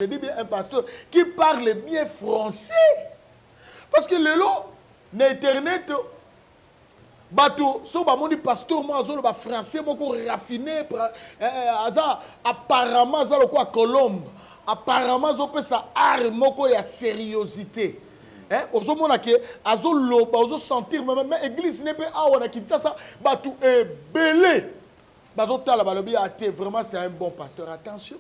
Je dis bien un pasteur qui parle bien français. Parce que le lot, n'Internet, bateau, so ba moni pasteur moi zo ba français moko raffiné apparemment ça le quoi Colombe. Apparemment zo pe sa art moko ya sérieuxité. Hein, ozo mona ke azo loba ozo sentir même église n'est pas awa na Kinshasa batou est belé. Bato tala balobi até vraiment c'est un bon pasteur. Attention.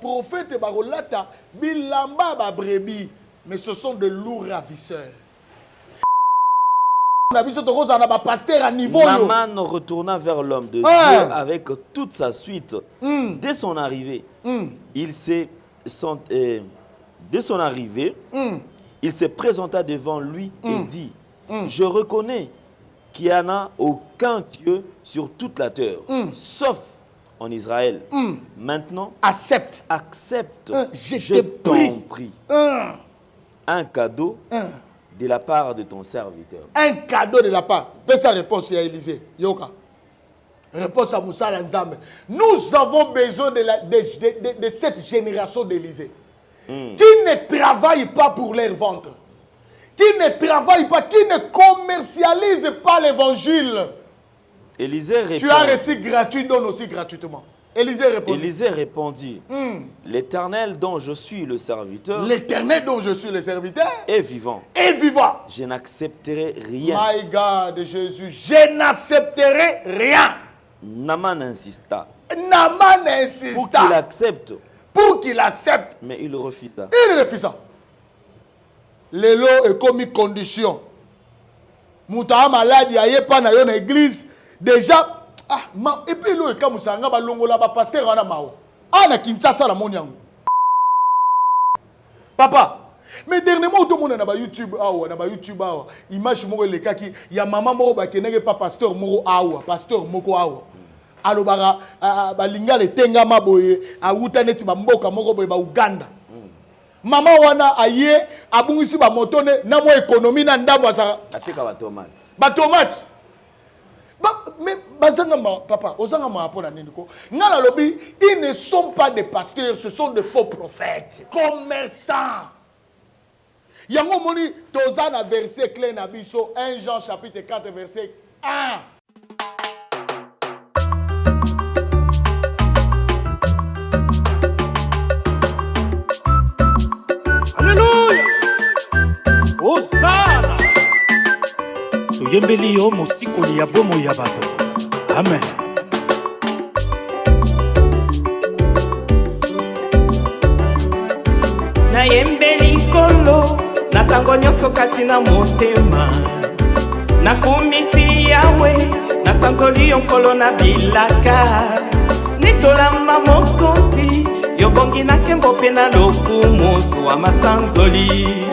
Prophète barolata bilamba ba brebis, mais ce sont de lourds ravisseurs. Naaman retourna vers l'homme de Dieu avec toute sa suite. Dès son arrivée, il se présenta devant lui et dit, je reconnais qu'il n'y en a aucun Dieu sur toute la terre, sauf en Israël. Maintenant, accepte. Je t'en prie. Un cadeau de la part de ton serviteur. Un cadeau de la part. Fais sa réponse à Élisée. Yoka. Réponse à Moussa Lanzame. Nous avons besoin de cette génération d'Élisée. Qui ne travaille pas pour leur ventre. Qui ne travaille pas, qui ne commercialise pas l'évangile. Élisée répondit. Tu as reçu gratuit, donne aussi gratuitement. Élisée répondit, l'Éternel dont je suis le serviteur, l'Éternel dont je suis le serviteur est vivant. Est vivant. Je n'accepterai rien. My God, Jésus, je n'accepterai rien. Naaman insista. Pour qu'il accepte. Pour qu'il accepte. Mais il refusa. Il refusa. Le lot est comme une condition. Mouta malade, il n'y a pas dans l'église. Déjà. Et puis là, quand vous avez un pasteur, na Kinshasa la moniango. Papa, mais dernièrement, tout le monde na YouTube, image moko le kaki, ya maman moko ba kenenge pas pasteur moko pasteur moko alobara balinga le tenga maboye, awuta neti ba mboka moko boye ba Uganda. Maman wana aye abungisi ba motone na mo économie na ndambo azaka. Ateka ba tomate. Ba tomate. Mais papa, ils ne sont pas des pasteurs, ce sont de faux prophètes, commerçants. Yango moni tozana verset clé na biso 1 Jean chapitre 4 verset 1. Alléluia. Hosanna. Yembeli yo mosikoli ya bomo ya bato. Amen. Na yembeli kolo na tango nyonso kati na motema. Na kumisi yawe na sanzoli yonkolo na bilaka. Nitolamba mokonzi yobongi na kembo pe na lokumu zwa masanzoli.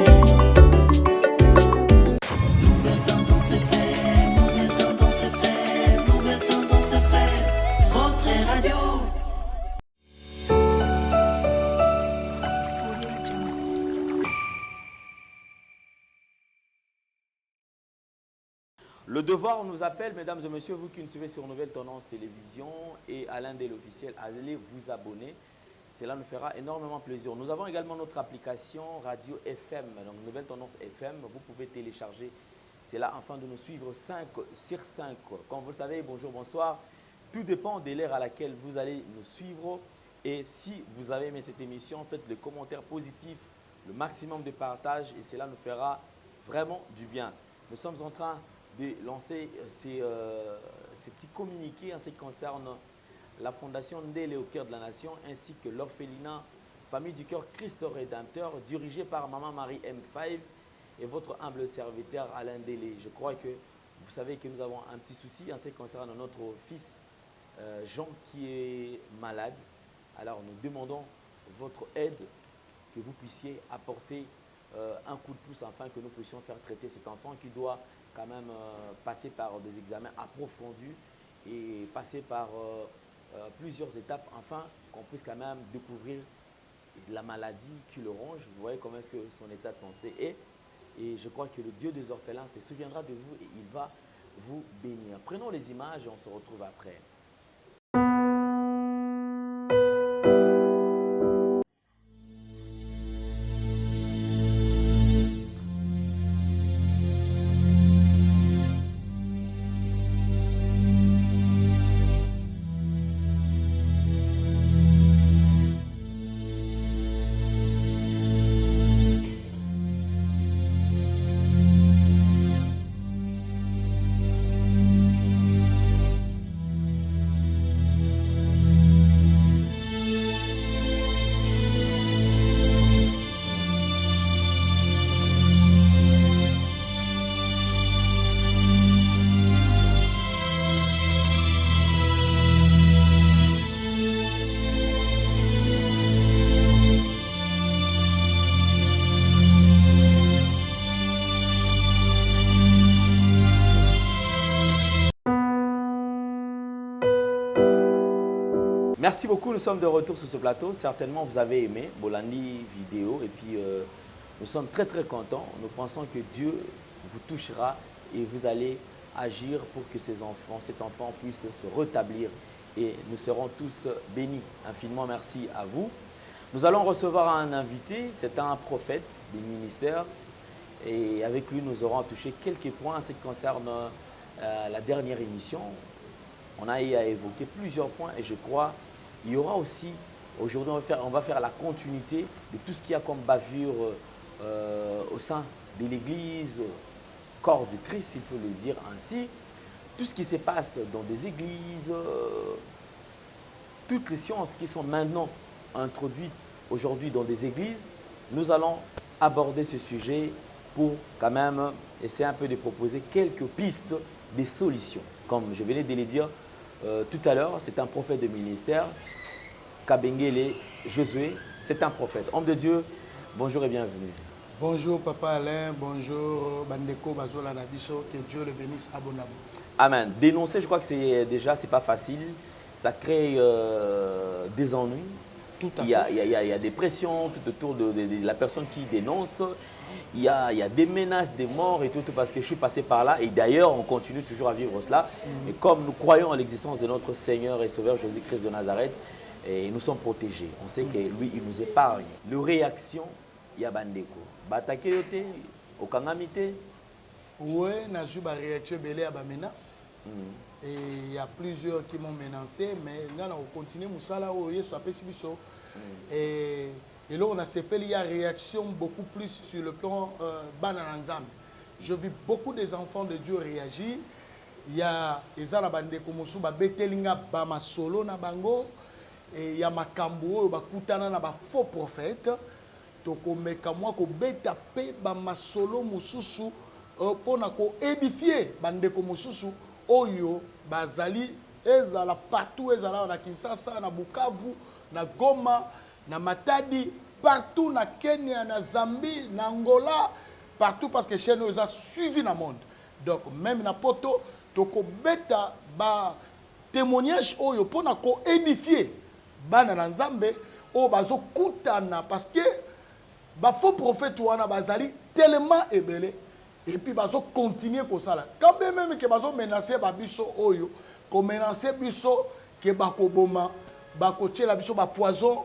Le devoir nous appelle, mesdames et messieurs, vous qui nous suivez sur Nouvelle Tendance Télévision et Alain Del Officiel, allez vous abonner. Cela nous fera énormément plaisir. Nous avons également notre application Radio FM, donc Nouvelle Tendance FM. Vous pouvez télécharger cela afin de nous suivre 5 sur 5. Comme vous le savez, bonjour, bonsoir. Tout dépend de l'heure à laquelle vous allez nous suivre. Et si vous avez aimé cette émission, faites le commentaire positif, le maximum de partage et cela nous fera vraiment du bien. Nous sommes en train de lancer ces petits communiqués en ce qui concerne la fondation Ndélé au cœur de la nation ainsi que l'orphelinat Famille du cœur Christ Rédempteur dirigé par Maman Marie M5 et votre humble serviteur Alain Ndélé. Je crois que vous savez que nous avons un petit souci en ce qui concerne notre fils Jean qui est malade. Alors nous demandons votre aide, que vous puissiez apporter un coup de pouce afin que nous puissions faire traiter cet enfant qui doit quand même passer par des examens approfondis et passer par plusieurs étapes afin qu'on puisse quand même découvrir la maladie qui le ronge. Vous voyez comment est-ce que son état de santé est. Et je crois que le Dieu des orphelins se souviendra de vous et il va vous bénir. Prenons les images et on se retrouve après. Merci beaucoup, nous sommes de retour sur ce plateau. Certainement, vous avez aimé Bolandi vidéo et puis nous sommes très très contents. Nous pensons que Dieu vous touchera et vous allez agir pour que cet enfant puisse se rétablir et nous serons tous bénis. Infiniment merci à vous. Nous allons recevoir un invité, c'est un prophète des ministères et avec lui nous aurons touché quelques points en ce qui concerne la dernière émission. On a eu à évoquer plusieurs points et je crois qu'il y aura aussi, aujourd'hui on va faire la continuité de tout ce qu'il y a comme bavure au sein de l'Église, corps du Christ, il faut le dire ainsi. Tout ce qui se passe dans des églises, toutes les sciences qui sont maintenant introduites aujourd'hui dans des églises, nous allons aborder ce sujet pour quand même essayer un peu de proposer quelques pistes, des solutions. Comme je venais de le dire tout à l'heure, c'est un prophète de ministère, Kabengele Josué, c'est un prophète. Homme de Dieu, bonjour et bienvenue. Bonjour Papa Alain, bonjour Bandeko Bazola Nabiso, que Dieu le bénisse abondamment. Amen. Dénoncer, je crois que c'est pas facile, ça crée des ennuis. Tout à fait. Il y a des pressions tout autour de la personne qui dénonce. Il y a des menaces, des morts et tout, parce que je suis passé par là. Et d'ailleurs, on continue toujours à vivre cela. Et comme nous croyons en l'existence de notre Seigneur et Sauveur Jésus-Christ de Nazareth, et nous sommes protégés. On sait que lui, il nous épargne. Le réaction, il y a Bandeko. Batake yote, okangamite. Oui, j'ai eu une réaction belée à ma menace. Et il y a plusieurs qui m'ont menacé, mais nous allons continuer à faire. Et là, on a il y a une réaction beaucoup plus sur le plan banananzam. Je vis beaucoup des enfants de Dieu réagir. Il y a les Arabandé comme Souba Betelinga Bama Solo na bango. Et il y a Makambo, Bakutana na ba faux prophète. Toko mekamwa ko betape Bama Solo Mususu pour na ko édifier bande ko Mususu Oyo Bazali ezala partout ezala na Kinshasa na Bukavu na Goma na Matadi, partout na Kenya, na Zambie, na Angola, partout parce que chez nous, ils ont suivi dans le monde. Donc, même na poto, toko beta ba témoignage oyo pour na ko édifier bana na Nzambe o bazo kutana parce que ba faux prophète wana bazali tellement ebelé et puis bazo continuer comme ça là. Quand même que bazo menacer ba biso oyo, ko menacer biso que bako boma, bako tchela biso ba poison.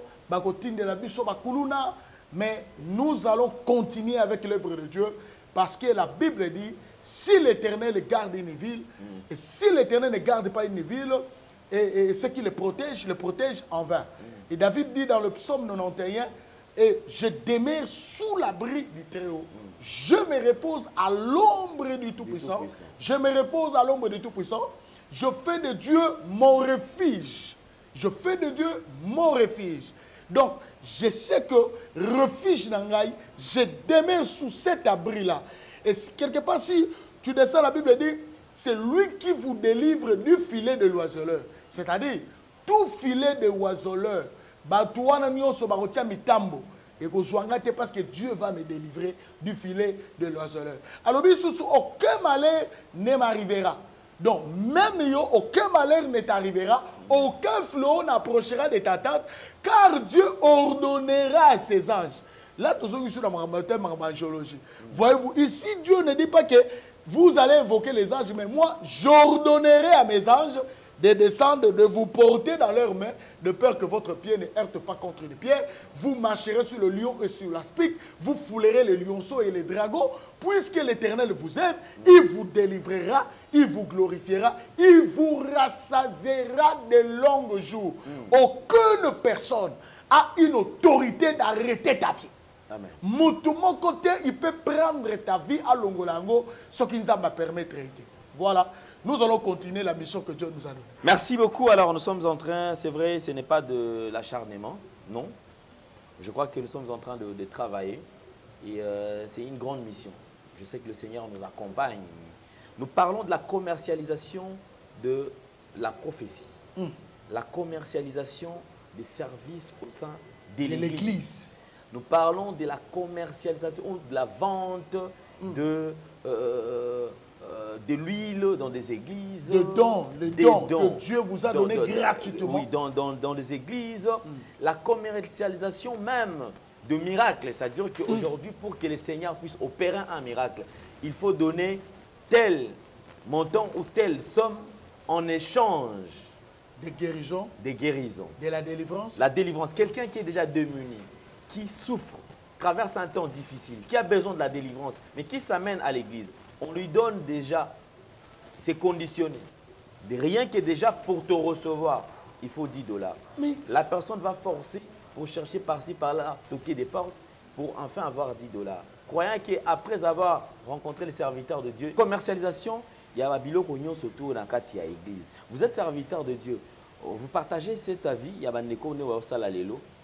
Mais nous allons continuer avec l'œuvre de Dieu parce que la Bible dit si l'Éternel garde une ville et si l'Éternel ne garde pas une ville et ce qui le protège en vain. Et David dit dans le psaume 91 et je demeure sous l'abri du Très-Haut. Je me repose à l'ombre du Tout-Puissant. Je me repose à l'ombre du Tout-Puissant. Je fais de Dieu mon refuge. Je fais de Dieu mon refuge. Donc, je sais que refuge Nangaï, je demeure sous cet abri-là. Et quelque part, si tu descends, la Bible dit, c'est lui qui vous délivre du filet de l'oiseleur. C'est-à-dire, tout filet de l'oiseleur, et parce que Dieu va me délivrer du filet de l'oiseleur. Alors, aucun malheur ne m'arrivera. Donc, même aucun malheur ne t'arrivera, aucun fléau n'approchera de ta tente, car Dieu ordonnera à ses anges. Là, tout ce qui est dans ma géologie. Voyez-vous, ici, Dieu ne dit pas que vous allez invoquer les anges, mais moi, j'ordonnerai à mes anges de descendre, de vous porter dans leurs mains, de peur que votre pied ne heurte pas contre les pierres. Vous marcherez sur le lion et sur l'aspic, vous foulerez les lionceaux et les dragons, puisque l'Éternel vous aime, il vous délivrera, il vous glorifiera, il vous rassasiera de longs jours. Aucune personne a une autorité d'arrêter ta vie. Amen. Mon côté, il peut prendre ta vie à Longolango, ce qui nous va permettre d'arrêter. Voilà. Nous allons continuer la mission que Dieu nous a donnée. Merci beaucoup. Alors, nous sommes en train, c'est vrai, ce n'est pas de l'acharnement, non. Je crois que nous sommes en train de travailler et c'est une grande mission. Je sais que le Seigneur nous accompagne. Nous parlons de la commercialisation de la prophétie, la commercialisation des services au sein de l'Église. Nous parlons de la commercialisation, de la vente de de l'huile dans des églises. Des dons, les des dons que Dieu vous a donnés gratuitement. Oui, dans les églises. La commercialisation même de miracles. C'est-à-dire qu'aujourd'hui, pour que le Seigneur puisse opérer un miracle, il faut donner tel montant ou telle somme en échange Des guérisons. des guérisons. De la délivrance. La délivrance. Quelqu'un qui est déjà démuni, qui souffre, traverse un temps difficile, qui a besoin de la délivrance, mais qui s'amène à l'église, on lui donne déjà, c'est conditionné. Rien que déjà pour te recevoir, il faut 10 $. Mais la personne va forcer pour chercher par-ci, par-là, toquer des portes pour enfin avoir 10 $. Croyant qu'après avoir rencontré les serviteurs de Dieu, commercialisation, il y a Babiloko surtout dans l'église. Vous êtes serviteur de Dieu. Vous partagez cet avis, il y a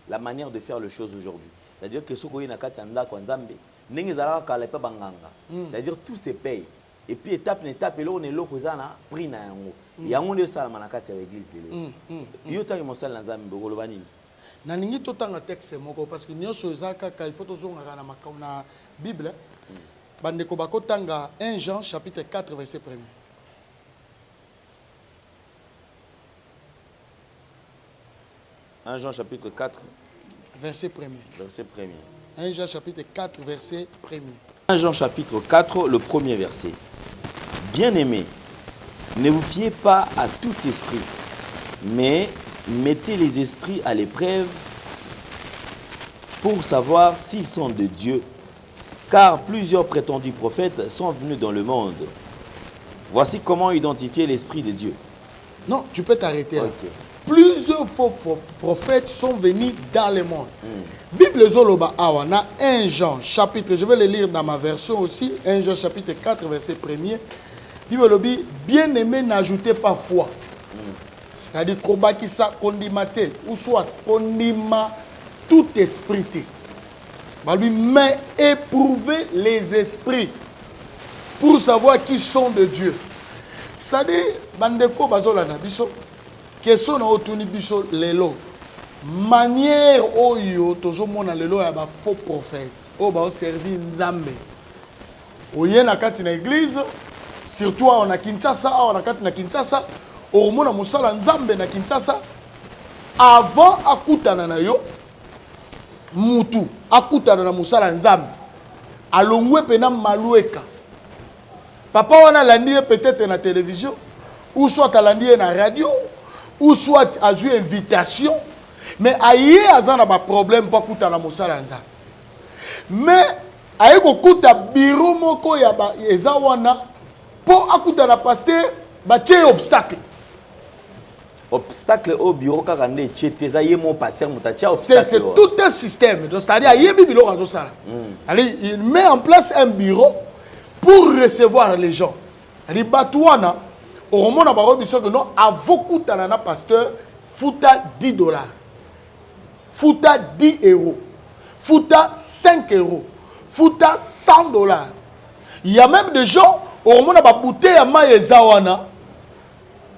la manière de faire les choses aujourd'hui. C'est-à-dire que ce qu'on a c'est-à-dire tout se paye. Et puis étape par étape, on est là, on a pris na yango. Yango ndio sala manakati ya église de lelo. Yo tangi mosala na Nzambe bokoloba nini? Na ningi totanga texte moko parce que nyonso ezaka ka il faut tozonga na makao na Bible. Bandeko bakotanga 1 Jean chapitre 4 verset 1er. 1 Jean chapitre 4 verset 1er. Verset 1er. 1 Jean chapitre 4 verset 1er. 1 Jean chapitre 4 le premier verset. Bien-aimés, ne vous fiez pas à tout esprit, mais mettez les esprits à l'épreuve pour savoir s'ils sont de Dieu, car plusieurs prétendus prophètes sont venus dans le monde. Voici comment identifier l'esprit de Dieu. Non, tu peux t'arrêter là. Okay. Plusieurs faux prophètes sont venus dans le monde. Bible Zoloba Awana, 1 Jean chapitre, je vais le lire dans ma version aussi, 1 Jean chapitre 4 verset 1er. Bible Lobi, bien-aimé, n'ajoutez pas foi. C'est-à-dire qu'on ça condimate, ou soit condima tout esprit. Mais éprouvez les esprits pour savoir qui sont de Dieu. C'est-à-dire, bandeko bazola na biso, question na otuni biso lelo. Manière oyo tozo mona lelo ya ba faux prophètes. O ba servi Nzambe. Oye na kati na église, surtout on a Kinshasa, on a kati na Kinshasa, o mona musala Nzambe na Kinshasa. Avant akutana na yo, mutu akutana na musala Nzambe. Alongwe pena malueka. Papa wana landi peut-être na télévision, ou soit à landi na radio, ou soit à jouer invitation, mais aïe azana ba problème pas kuta na musala Nzambe. Mais aïe ko kuta biro moko ya ba ezawana po akuta na pasteur ba tie obstacle. Obstacle au bureau kaka nde tcheteza ye mon pasteur mutatia obstacle. C'est tout un système. Donc c'est-à-dire aïe bibilo razo sala. C'est-à-dire il met en place un bureau pour recevoir les gens. C'est-à-dire batouana au moment na baro biso que non avokuta na pasteur futa 10 $. Futa 10 €. Futa 5 €. Futa 100 $. Il y a même des gens au moment na ba bouteille ya maï ezawana.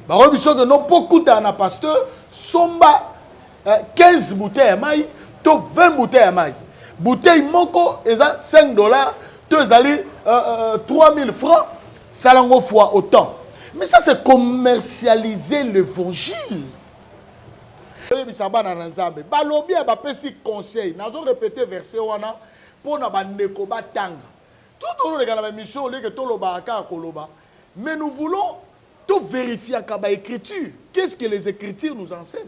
Baro biso que non pokuta na pasteur somba 15 bouteilles ya maï to 20 bouteilles ya maï. Bouteille moko eza 5 $, to ezali 3000 francs, ça l'engo fois autant. Mais ça c'est commercialiser l'évangile. Balobi a pesi conseil. Nazo répéter verset wana pour na bandeko batanga. Tout au long de la mission que to loba ka koloba. Mais nous voulons tout vérifier à la écriture. Qu'est-ce que les écritures nous enseignent?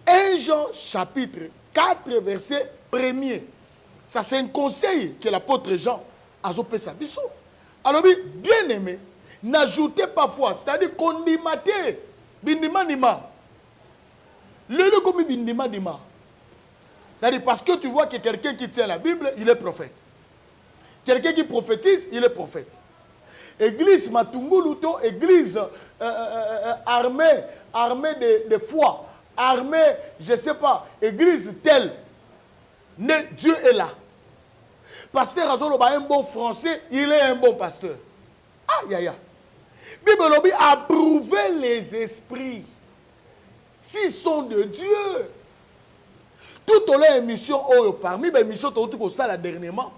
1 Jean chapitre 4 verset 1er. Ça c'est un conseil que l'apôtre Jean a opé sa biso. Alors bien aimé, n'ajoutez pas foi, c'est-à-dire condimater bindima nima. Le comme bindima nima. C'est-à-dire parce que tu vois que quelqu'un qui tient la Bible, il est prophète. Quelqu'un qui prophétise, il est prophète. Église Matunguluto, église armée de foi, armée, je ne sais pas, église telle. Dieu est là. Pasteur Azoloba un bon français, il est un bon pasteur. Aïe aïe aïe. Bible Lobi approuver les esprits. S'ils sont de Dieu. Tout au long émission parmi les émissions tout ça la dernièrement.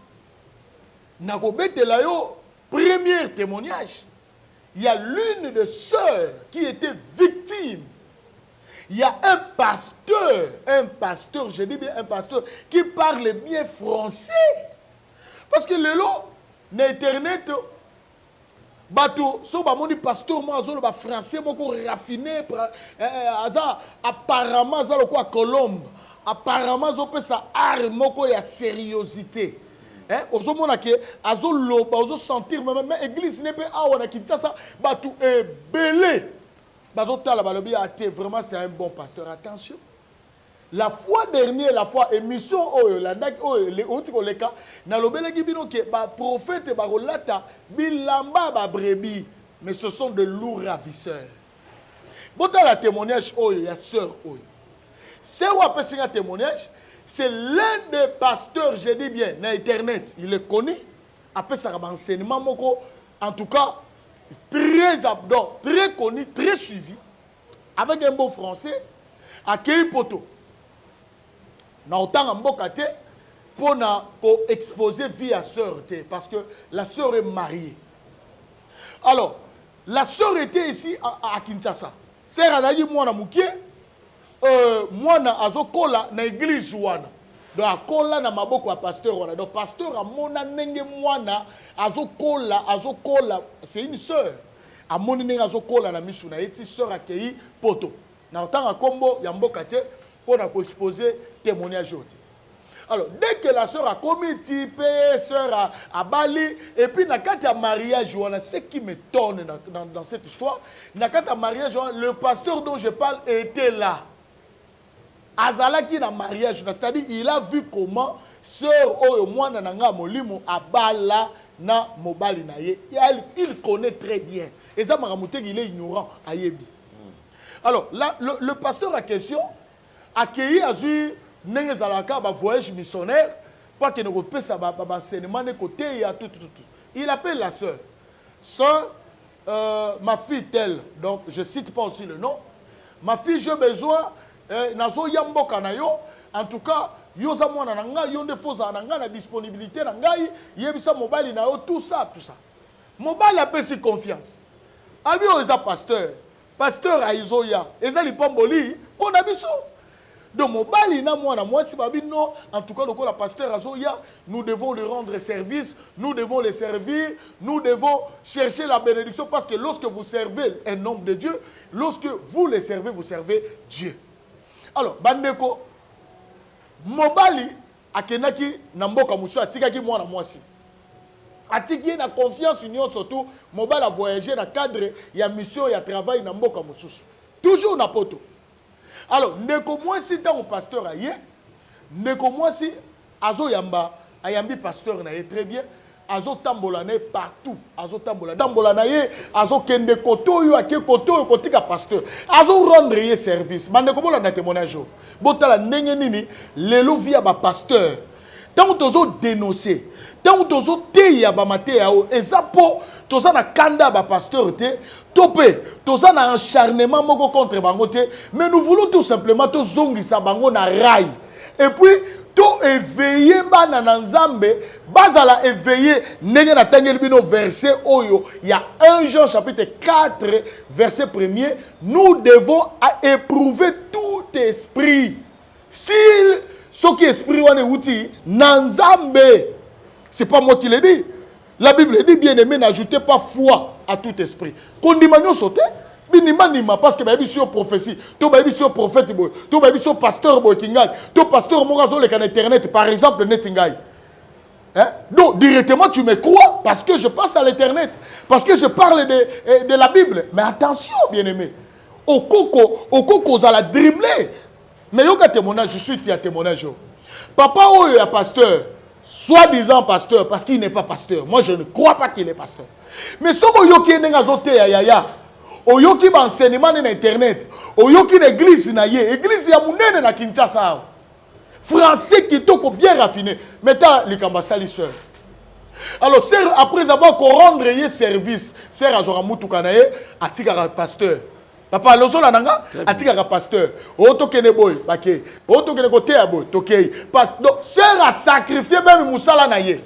Nakobete la yo premier témoignage. il y a l'une des sœurs qui était victime. Il y a un pasteur, je dis bien un pasteur, qui parle bien français. Parce que le lot, n'Internet, bateau, so ba moni pasteur moi azolo ba français moko raffiné apparemment ça le quoi Colombe apparemment zo pesa art moko ya sérieuxité hein ozo mona ke azolo ba ozo sentir même église ne peut awa na Kinshasa batou belé bazo tala balobi até vraiment c'est un bon pasteur. Attention, la fois dernière, la fois émission les autres collègues na lobelaki bino ke ba prophète ba rolata bilamba ba brebis, mais ce sont de lourds ravisseurs. Bota la témoignage il y a sœur c'est où appelle un témoignage, c'est l'un des pasteurs, je dis bien na internet, il est connu après ça enseignement moko en tout cas très abdon, très connu, très suivi avec un beau français à Keipoto. Na autant en bokate pour exposer vie à sœur parce que la sœur est mariée. Alors, la sœur était ici à Kinshasa. Sœur a dit moi na mukie moi na azokola na église wana. Donc akola na maboko ya pasteur wana. Donc pasteur a mona nenge mwana azokola c'est une sœur. A moni nenge azokola na misu na eti sœur akei poto. Na autant a kombo ya mbokate pour exposer témoignage. Alors, dès que la sœur a commis type, sœur a Bali, et puis, quand il y a mariage, ce qui m'étonne dans cette histoire, quand il y a mariage, le pasteur dont je parle était là. Azala qui a mariage, c'est-à-dire, il a vu comment sœur Oyo Mwana Nanga Molimo a bala na mobali na ye. Il connaît très bien. Et ça, il est ignorant à Yebi. Alors, là, le pasteur en question, accueilli à Zu Nengezalaka, voyage missionnaire, pas qu'il ne repère ça, enseignement de côté, il y a tout. Il appelle la sœur. Sœur, ma fille telle, donc je ne cite pas aussi le nom. Ma fille, j'ai besoin, nazo yambo kanayo, en tout cas, yoza mwana nanga, yonde foza nanga, na disponibilité nanga, yebisa mobile na yo, tout ça. Mobile appelle si confiance. Albi oza pasteur a izoya, eza lipamboli, on a biso. Donc, mobali na moi si babi non, en tout cas, le pasteur Azoya, nous devons lui rendre service, nous devons les servir, nous devons chercher la bénédiction parce que lorsque vous servez un homme de Dieu, lorsque vous les servez, vous servez Dieu. Alors, bandeko, mobali akenaki namboka musu atikaki moi si. Atiki na confiance union surtout, mobali a voyagé dans le cadre, il y a mission, il y a travail namboka musu. Toujours na poto. Alors, ndeko moi si tant au pasteur aye, ndeko moi si azo yamba, ayambi pasteur na ye très bien, azo tambolane partout, azo tambolana ye, azo kende koto yo ake koto yo kotika pasteur, azo rendre ye service. Bandeko bola na témoignage. Botala ndenge nini lelo via ba pasteur. Tant tozo dénoncer, tant tozo teya ba mate yao, ezapo toza na kanda ba pasteur te. Topé, toza na acharnement moko contre bango te, mais nous voulons tout simplement to zongisa bango na rail. Et puis to éveiller bana na Nzambe, bazala éveiller ndenge na tangeli bino verset oyo, il y a 1 Jean chapitre 4 verset 1er, nous devons éprouver tout esprit. S'il ce qui esprit wane outi na Nzambe, c'est pas moi qui le dis. La Bible dit bien aimé, n'ajoutez pas foi à tout esprit. Condimano sauté, binima parce que baby sur prophétie, to baby sur prophète boy, to baby sur pasteur boy kingal, to pasteur morazo le can internet par exemple netingai. Hein? Donc directement tu me crois parce que je passe à l'internet, parce que je parle de la Bible. Mais attention bien aimé, au coco ça la dribbler. Mais yoga témoignage, je suis à témoignage. Papa oyo ya pasteur. Soi-disant pasteur, parce qu'il n'est pas pasteur. Moi, je ne crois pas qu'il est pasteur. Mais ce que vous avez dit, yaya, oyoki ba enseignement na internet, oyoki l'église na ye, église ya munene na Kinshasa. Français qui toko bien raffiné. Mettez les cambassali sœur. Alors, après avoir rendre service, sœur azora mutuka na ye, atika pasteur. Papa lozola nanga atika ka pasteur oto kene boy bake oto kene côté ya boy tokei parce donc sœur a sacrifié même musala na ye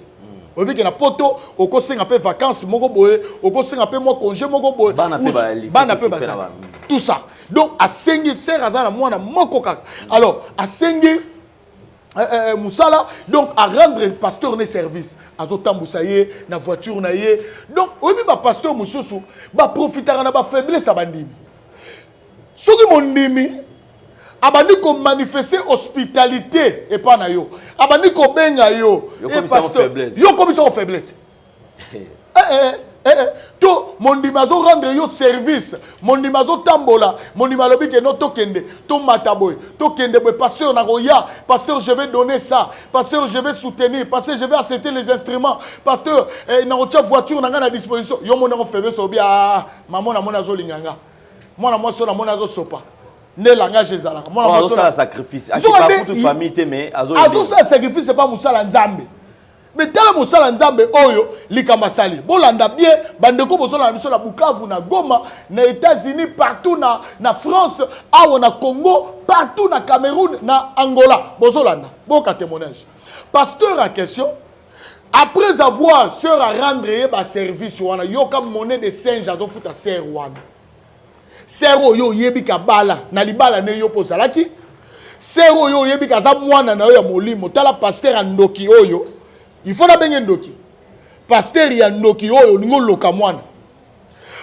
obi ke na poto okosenga pe vacances moko boye okosenga pe mo congé moko boye bana pe bazala tout ça donc asengi sert azana mwana moko kaka alors asengi Moussala donc à rendre pasteur ne service azotambusa ye na voiture na ye donc obi ba pasteur mususu ba profitera na ba faiblesse abandimi soki mondimi abandi ko manifester hospitalité et pas na yo abandi ko benga yo et pasteur yo comme ça faiblesse to mondima zo rendre yo service mondima zo tambola mondima lobi ke no tokende to mataboy tokende boy pasteur na roya pasteur je vais donner ça pasteur je vais soutenir pasteur je vais accepter les instruments pasteur na ocha voiture na ngana disposition yo monero faiblesse obi maman na mona zo linganga mona mo so na mona zo sopa ne langage ezalaka mona mo so la sacrifice aki pas pour toute famille mais azo ça sacrifice c'est pas musala nzambe. Mais tel mosala nzambe oyo likamasali bolanda bien bandeko bosola na biso na Bukavu na Goma na États-Unis partout na France awa na Congo partout na Cameroun na Angola bozolanda boka témoignage pasteur en question après avoir sœur à rendre ba service wana yoka monnaie de singe azo futa sœur wana sœur oyo yebika bala na libala ne yo pozalaki sœur oyo yebika za mwana na yo ya molimo tala pasteur andoki oyo il faut na benye ndoki pasteur ya ndoki oyo ningo loka mwana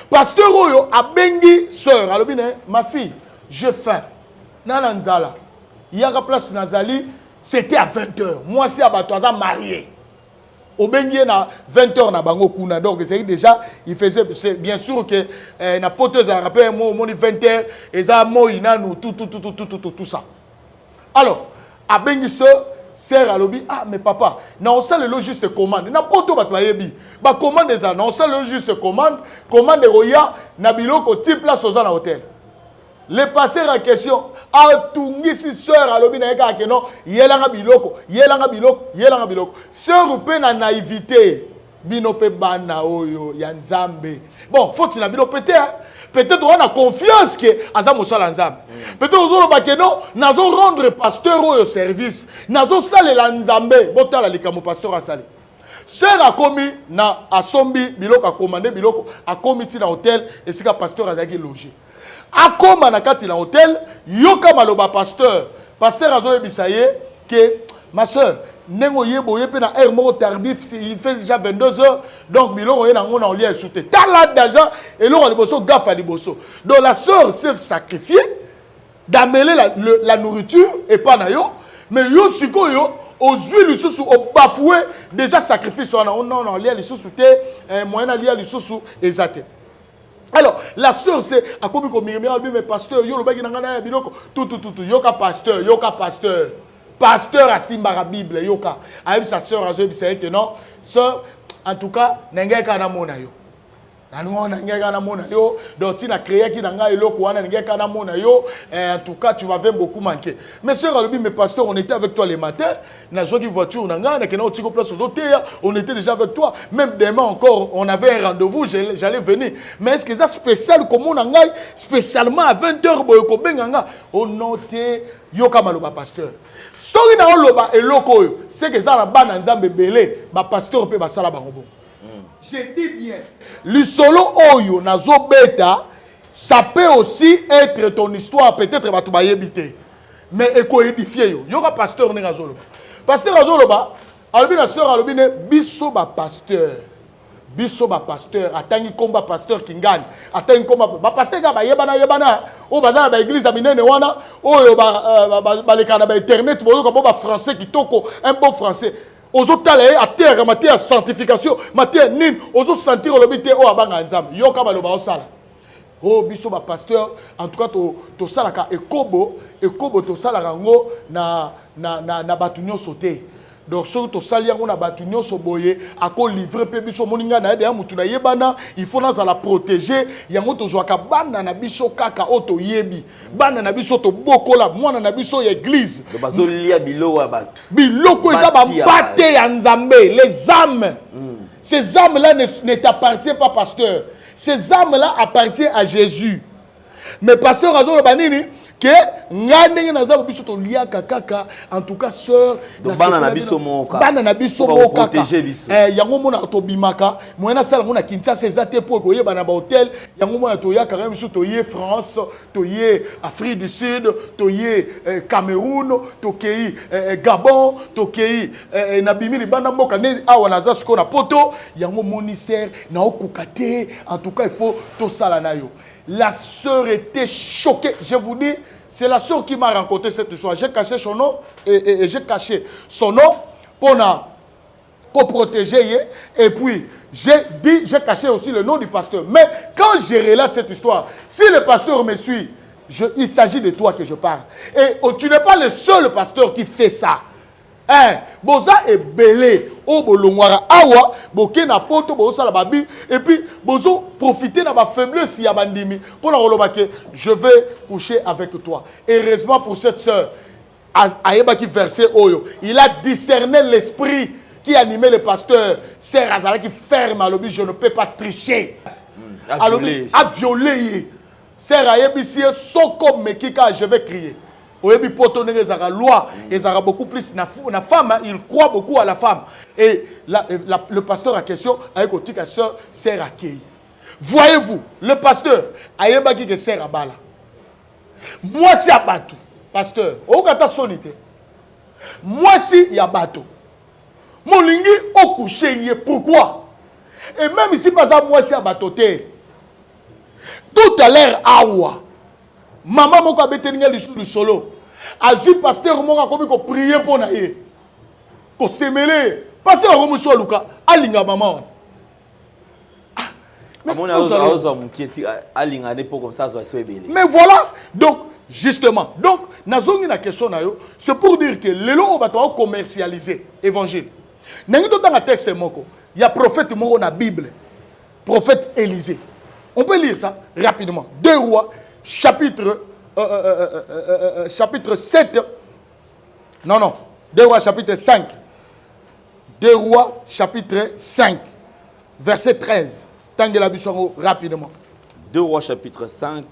pasteur oyo abengi sœur alobine ma fille je faim nana nzala yaka place nazali c'était à 20h moi si abato aza marié obengi na 20h na bango kuna donc c'est déjà il faisait c'est bien sûr que na poteuse à rappel mon 20h et ça moi nanu tout ça alors abengi sœur sœur alobi mais papa na on sale le juste commande na poto ba yebi ba commande ça na on sale le juste commande roya na biloko type place aux na hôtel le pasteur en question a tungisi sœur alobi na eka ke non yelanga biloko sœur pe na naïveté bino pe bana oyo ya nzambe bon faut na bino peut-être on a confiance que aza mosala nzambe peut-être ozolo bakeno nazo rendre pasteur au service nazo salela nzambe botala likamo pasteur asali sœur akomi na asombi biloko akomande biloko akomi ti na hôtel esika pasteur azaki loger akoma na kati na hôtel yoka maloba pasteur azo yebisa ye que ma sœur nengo yebo yepe na heure moko tardif il fait déjà 22h donc biloko ye nango na oli a shooter tala d'argent et l'on liboso gafa liboso donc la sœur s'est sacrifiée d'amener la nourriture et pas na yo mais yo sikoyo aux huiles lisusu au bafoué déjà sacrifice non lia lisusu te moyen lia lisusu ezate. Alors la sœur c'est a komi ko miremira mais pasteur yo lobaki na ngana ya biloko tout yoka pasteur asimba la Bible yoka avec sa sœur azo bisé que non sœur en tout cas nengeka na mona yo nengeka na mona yo donc tu n'as créé qui nanga eloko wana nengeka na mona yo en tout cas tu vas beaucoup manquer mais sœur alobi mais pasteur on était avec toi les matins na joki voiture nanga na kena otiko place aux hôtels on était déjà avec toi même demain encore on avait un rendez-vous j'allais venir mais est-ce que ça spécial comme on nanga spécialement à 20h boyoko benganga on noté yoka maloba pasteur soki na oloba eloko oyo c'est que ça na bana nzambe belé ba pasteur pe ba sala bango bon je dis bien lisolo oyo nazo beta ça peut aussi être ton histoire peut-être ba to ba yebité mais eko édifier yo yoka pasteur ne ngazolo pasteur azoloba alobi na sœur alobi ne biso ba pasteur atangi komba pasteur kingani atangi komba ba pasteur ga ba yebana o bazana ba église a minene wana oyo ba lekana ba internet boyo ko ba français kitoko un bon français ozo tala a terre matière sanctification matière nim ozo sentir lobité o abanga nzambe yoka ba loba osala o biso ba pasteur en tout cas to sala ka ekobo to sala rango na batunyo sauté. Donc surtout salia on a battu nyoso boye ako livrer pe biso moninga na ya mutu na yebana il faut na la protéger yango to zwaka bana na biso kaka oto yebi bana na biso to bokola mwana na biso ya église do bazo lia biloko abatu biloko eza ba bate ya nzambe les âmes ces âmes là ne t'appartiennent pas pasteur ces âmes là appartiennent à Jésus mais pasteur azolo banini que ngane na za biso to liaka kaka en tout cas sœur donc bana na biso moka bana na biso moka protéger biso yango mona to bimaka moyena sala ngona Kinshasa ezate po ko yeba na ba hôtel yango mona to ya quand même biso to ye France to ye Afrique du Sud to ye Cameroun to kei Gabon to kei na bimili bana mboka ne awa na za siko na poto yango ministère na okukate en tout cas il faut to sala na yo. La sœur était choquée. Je vous dis, c'est la sœur qui m'a raconté cette histoire. J'ai caché son nom et j'ai caché son nom pour protéger. Et puis, j'ai caché aussi le nom du pasteur. Mais quand je relate cette histoire, si le pasteur me suit, il s'agit de toi que je parle. Et tu n'es pas le seul pasteur qui fait ça. Boza est belé au bolongwara awa boké na poto boza la babi et puis bozo profiter na ba faiblesse ya bandimi pour la rolobake je vais coucher avec toi. Heureusement pour cette sœur ayeba qui versait oyo il a discerné l'esprit qui animait le pasteur Sœur Azala qui ferme à l'obi je ne peux pas tricher à violer Sœur ayebi si soko mekika je vais crier. Oyebi poto nenge zara loi et zara beaucoup plus na femme il croit beaucoup à la femme et le pasteur a question avec otika sœur Sœur Akei. Voyez-vous le pasteur ayeba ki que Sœur Abala moi si abato pasteur okata sonité moi si ya bato molingi okuche yé pourquoi et même ici pas ça moi si abato te tout à l'heure awa maman moko abeteninga du solo azu pasteur moko akomi ko prier pour na ye ko semeler pasteur ko muso luka alinga maman mais voilà donc justement donc nazongi na question na yo c'est pour dire que lelo o bato commercialiser évangile nangi to dans texte moko il y a prophète moko na Bible prophète Élisée on peut lire ça rapidement 2 Rois chapitre 7 non 2 Rois chapitre 5 2 Rois chapitre 5 verset 13 tangela bisongo rapidement 2 Rois chapitre 5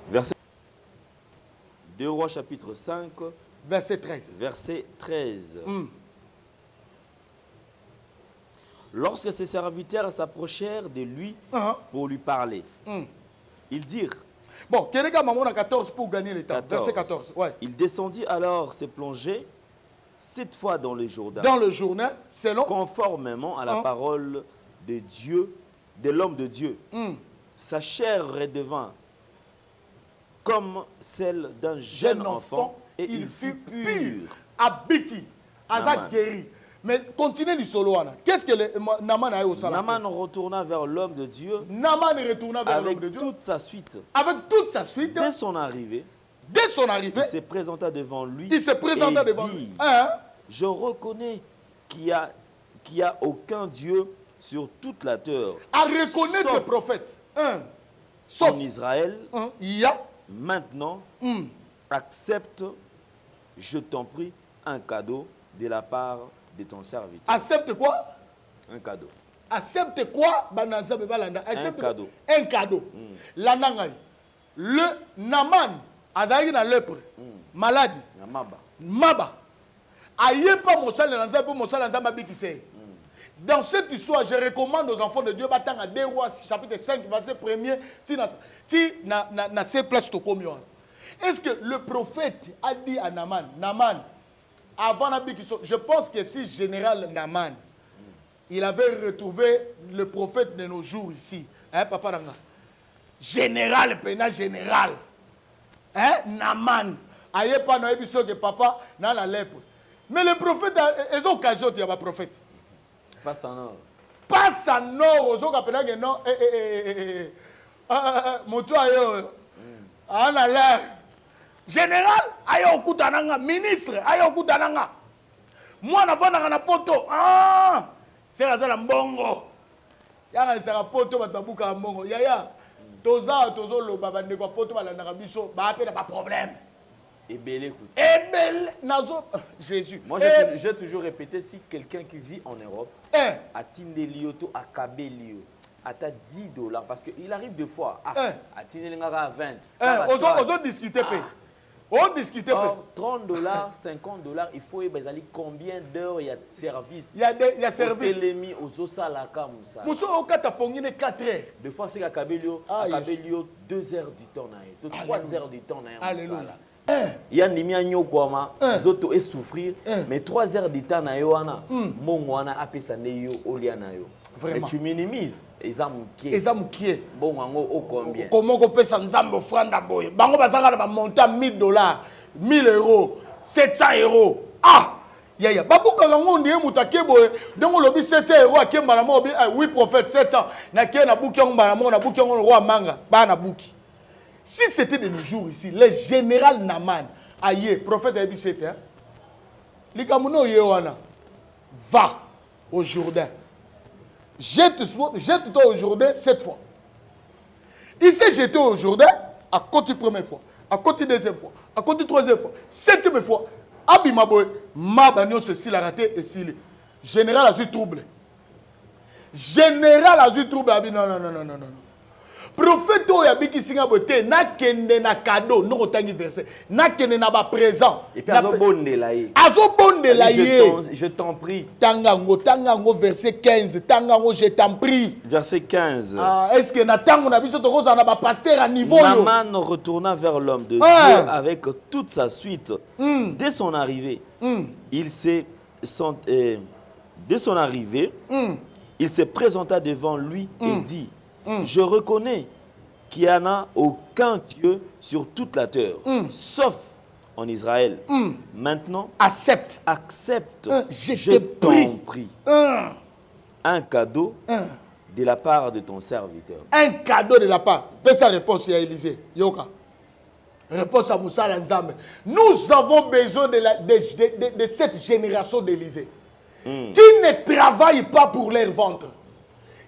verset 2 Rois chapitre 5 verset 13 Lorsque ses serviteurs s'approchèrent de lui pour lui parler, ils dirent... Bon, quelqu'un m'a montré 14 pour gagner le temps. 14. Verset 14. Ouais. Il descendit alors se plonger 7 fois dans le Jourdain. Dans le Jourdain, selon... Conformément à la parole de Dieu, de l'homme de Dieu. Sa chair redevint comme celle d'un jeune enfant et il fut pur. Abiki, Azak guéri. Mais continuez du solo. Qu'est-ce que Naman a eu au salaire? Naman retourna vers l'homme de Dieu. Naman retourna vers l'homme de Dieu. Avec toute sa suite. Avec toute sa suite. Dès son arrivée. Il se présenta devant lui. Il se présenta devant lui. Je reconnais qu'il n'y a aucun Dieu sur toute la terre. À reconnaître le prophète. Sauf en Israël. Il y a. Maintenant, accepte, je t'en prie, un cadeau de la part de ton serviteur. Accepte quoi? Un cadeau. Accepte quoi? Un cadeau. Un cadeau. L'anangai. Le Naman, Azaï na lèpre, maladie. Maba. Aïe pas mon sale dans un mon sale dans qui c'est. Dans cette histoire, je recommande aux enfants de Dieu, battant à 2 Rois, chapitre 5, verset 1er, ti na ces places to communion. Est-ce que le prophète a dit à Naman, avant la je pense que si général Naman, il avait retrouvé le prophète de nos jours ici, hein, papa Nanga, général, pena général, hein, Naman, aïe pas na ebiso que papa na la lèpre. Mais le prophète, ils ont occasion de dire prophète. Passe en or. Passe en or, aux autres appellent que non, mon toit on a l'air. Général, aïe au coup d'ananga, ministre, aïe au coup d'ananga. Moi, n'a na poto, c'est la mbongo. Y'a un poto, babuka mbongo. Yaya, toza, lo babande kwa poto, balandaka biso, ba appelle pas problème. Et bel écoute. Et bel nazo Jésus. Moi j'ai toujours répété si quelqu'un qui vit en Europe a Tindelioto a Kabelio. atteint 10 $. Parce qu'il arrive des fois, à 20. On discute. On discute. Or, 30 $, 50 $, il faut combien d'heures il y a de service. Il y a service. Aux osalaka moussa. Moussa au kata pongine 4 heures. Des fois c'est Kabelio 2 heures du temps na 3 heures du temps na. Alléluia. Il y a nimi anyo kwama zoto et souffrir mais 3 heures du temps na yo wana mongo wana apesa ne yo olia na yo. Mais tu minimises Ezamukie. Bon wango au combien? Comment on peut s'en offrande boy. Bango bazanga ba montant 1000 $, 1000 €, 700 €. Ah! Ya babuka ngo ndiye mutake boy. Ndongo lobi 700 € akemba na mo bi oui prophète 700. Na ke na buki ngo na mo na buki ngo roi manga ba na buki. Si c'était de nos jours ici, le général Naman, aïe, prophète Abisete, hein? Likamuno yewana, va au Jourdain. Jette-toi au Jourdain 7 fois. Il s'est jeté au Jourdain à côté première fois, à côté deuxième fois, à côté troisième fois, 7e fois. Abimaboy, Mabanyo ceci l'a raté et s'il est. Général a eu trouble. Général a eu trouble. Non. Prophète Oyabiki Singa Bote, na kende na cadeau, non autant verset, na kende na ba présent. Et puis azobonde la ye. Azobonde la ye. Je t'en prie. Tangango verset 15, tangango je t'en prie. Verset 15. Ah, est-ce que na tango na biso tokoza na ba pasteur à niveau yo? Naman retourna vers l'homme de Dieu avec toute sa suite. Dès son arrivée, il s'est présenta devant lui et dit: je reconnais qu'il n'y en a aucun Dieu sur toute la terre, sauf en Israël. Maintenant, accepte. Je t'en prie. Un cadeau de la part de ton serviteur. Un cadeau de la part. Fais sa réponse à Élisée. Yoka. Réponse à Moussa Lanzame. Nous avons besoin de cette génération d'Élisée qui ne travaille pas pour leur ventre,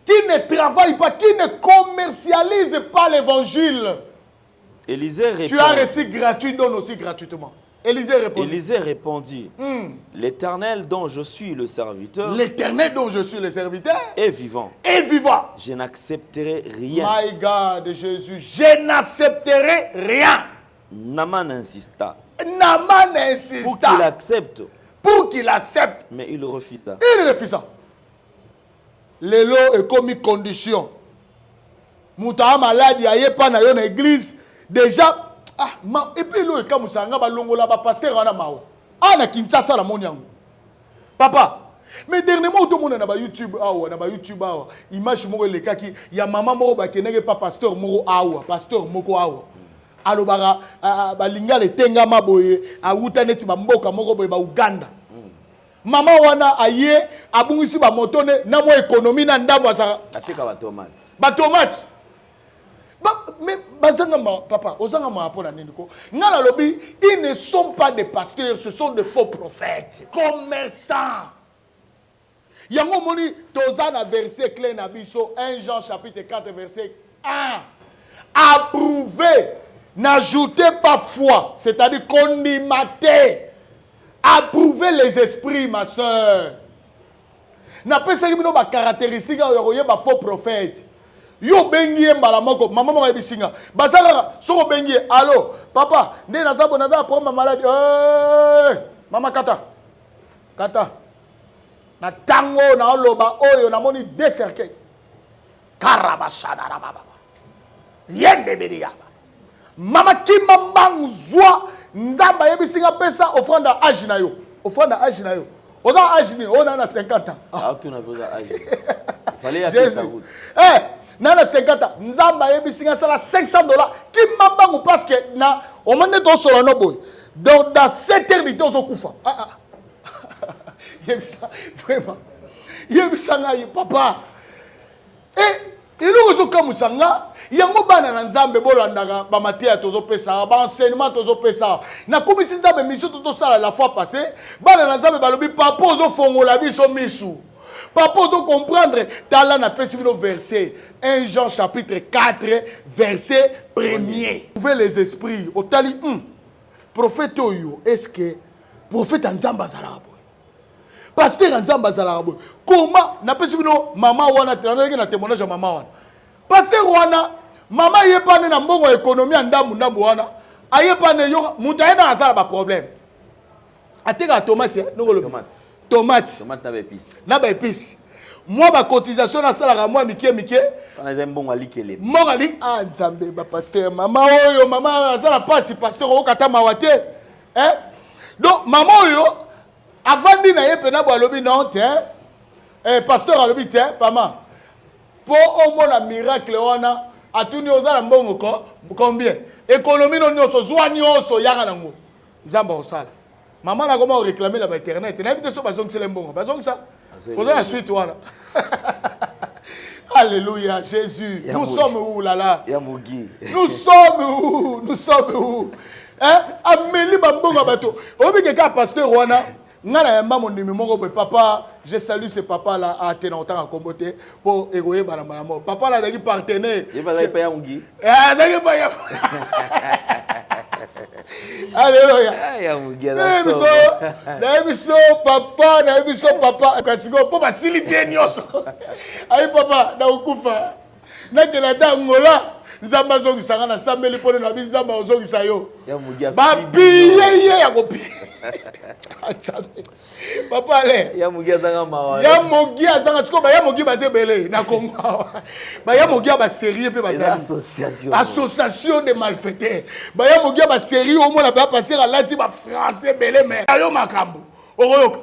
qui ne travaille pas, qui ne commercialise pas l'évangile. Élisée répondit. Tu as reçu gratuit, donne aussi gratuitement. Élisée répondit. L'Éternel dont je suis le serviteur. L'Éternel dont je suis le serviteur. Est vivant. Est vivant. Je n'accepterai rien. My God, Jésus, je n'accepterai rien. Naman insista. Pour qu'il accepte. Pour qu'il accepte. Mais il refusa. Il refusa. Lelo est comme une condition. Mouta malade, il n'y a pas dans l'église. Déjà, et puis là, quand vous savez, le pasteur en a marre. Ah, na Kinshasa la monyango. Papa, mais dernièrement, tout le monde a YouTube, YouTube, image moko le kaki, ya maman moko ba kenege pas pasteur moko awa, pasteur moko awa. Alo bara balinga le tenga maboye, awuta neti ba mboka moko boye ba Uganda. Mama wana aye abungisi ba motone na mo économie na ndambo za ateka ba tomate. Ba tomate. Mais papa, ils ne sont pas des pasteurs, ce sont des faux prophètes, commerçants. Il y a un moni tozana verset clé na biso 1 Jean chapitre 4 verset 1. Approuver, n'ajoutez pas foi, c'est-à-dire condimater. Approuver les esprits, ma soeur. N'a pas ça ba caractéristique ya ba faux prophète. Yo bengi mbala moko mama moko ebisinga basala soko bengi allo papa nde nazabo naza pour ma maladie mama kata na tango na loba oyo na moni deux cercueils karabashada baba yende bediaba mama kimambangu zwa nzamba ebisinga pesa offrande âge na yo oza âge ni on a 50 ans tu n'as pas âge fallait appeler ça route Nana 50 ans, Nzamba yebisinga sala $500 qui mambangu parce que na on m'a dit solo no boy. Donc dans 7 heures de temps kufa. Yebisa vraiment. Yebisanga papa. Et ilo comme sanga yango bana na Nzambe bolandaka ba matia tozo pesa ba enseignement tozo pesa. Na komisi Nzambe mission to sala la fois passée, bana na Nzambe balobi papa ozo fongola biso misu. Papa ozo comprendre tala na pesi bino verset 1 Jean chapitre 4, verset 1er. Trouvez les esprits. Au tali, prophète Oyo, est-ce que prophète Nzamba Zalabo? pasteur Nzamba Zalabo. Comment n'a pas su maman wana na témoignage maman wana. Pasteur wana maman yé pas na mbongo économie ndambu wana. Aye pas ne yo mutaye na azala ba problème. Ateka tomate tomate na ba épice. Na ba épice. Moi ba cotisation na sala moi mike. On a un bon alikele. Mon ali Nzambe ba pasteur maman oyo maman azala pas pasteur o kata mawate. Hein? Donc maman oyo avant de naïe pena boalobi non pasteur alobi maman pour au moins la miracle wana atuni ozala mbongo ko combien économie non nyoso zwa nyoso yanga nango Nzamba osala maman na comment réclamer la internet na bité so bazong sele mbongo bazong ça poser la suite wana alléluia Jésus nous sommes où là nous sommes où hein ameli bambongo bato obi keka pasteur wana ngana maman ndimi moko papa je salue ce papa là à tenir autant à comboter pour égoyer banamamo papa là daki partenaire il va pas ya ungi daki pas ya alléluia ya ungi na biso papa kasi ko papa silisi nyoso ai papa na ukufa na tena dangola Nzamba zongi sangana sambeli pone na Nzamba ozongi sayo ba biye ya kopi papa ale ya mugia zanga mawa siko ba ya mugia bazebele na Congo ba ya mugia ba sérieux pe bazali association de malfaiteurs ba ya mugia ba sérieux au moins ba passer à lati ba français belé mais ayo makambo oyoka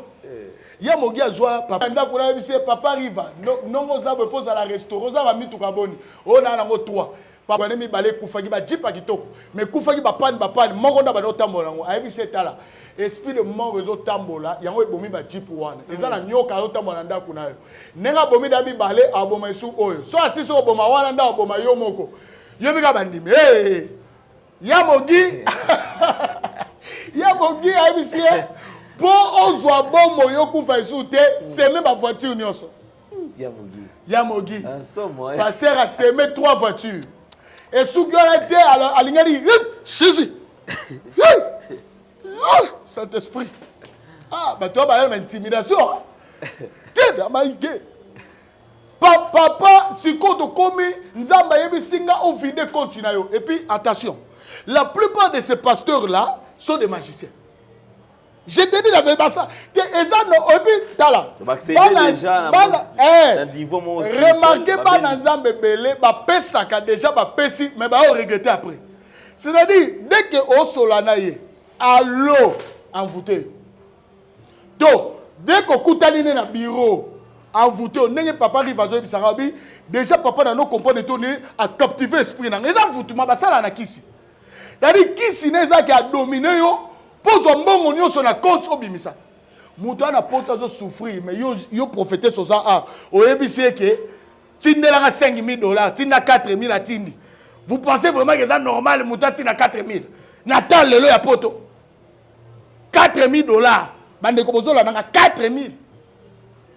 ya mugia zwa papa nda kuna bise papa riva non za be pose à la restaurant za ba mituka boni ona nango 3 papa ne mi balé kufaki ba jipa kitoko mais kufaki ba pan moko nda ba no tambola ngo ayebi setala esprit de mort réseau tambola yango ebomi ba jipu wana ezala nyoka yo tambola ndako na yo nenga bomi da bi balé aboma isu oyo so asisi oboma wana nda oboma yo moko yo bika bandimi ya mogi ayebi sie po ozwa bomo yo kufa isu te seme ba voiture nyonso ya mogi passer à semer 3 voitures. Et sous qui a été à l'ingénie, Jésus. Saint-Esprit. Ah, bah toi, bah, intimidation. Papa, si compte comme Nzamba yebi singa au vide continue. Et puis, attention, la plupart de ces pasteurs-là sont des magiciens. Je te dis la vérité, ça. Et puis, t'as remarquez pas dans Nzambe belé, ba pesaka déjà ba pesi, mais ba regretter après. C'est-à-dire dès que au solana yé, allo envoûté. Donc dès que kutani na bureau envoûté, nenge papa rivazo bisarabi, déjà papa na no comprendre tourner à captiver esprit na. Les envoûtements ba sala na kisi. C'est-à-dire kisi neza qui a dominé yo. Pose un bon oignon sur la compte au bimisa. Mouton n'a pas de souffrir, mais yo prophété sur ça. Ah, au ABC que tindela 5 000 $, tinda 4 000 à tindi. Vous pensez vraiment que c'est normal, mouton tinda 4 000. Natal le ya poto. 4 000 $. Bande kobozo la nanga 4 000.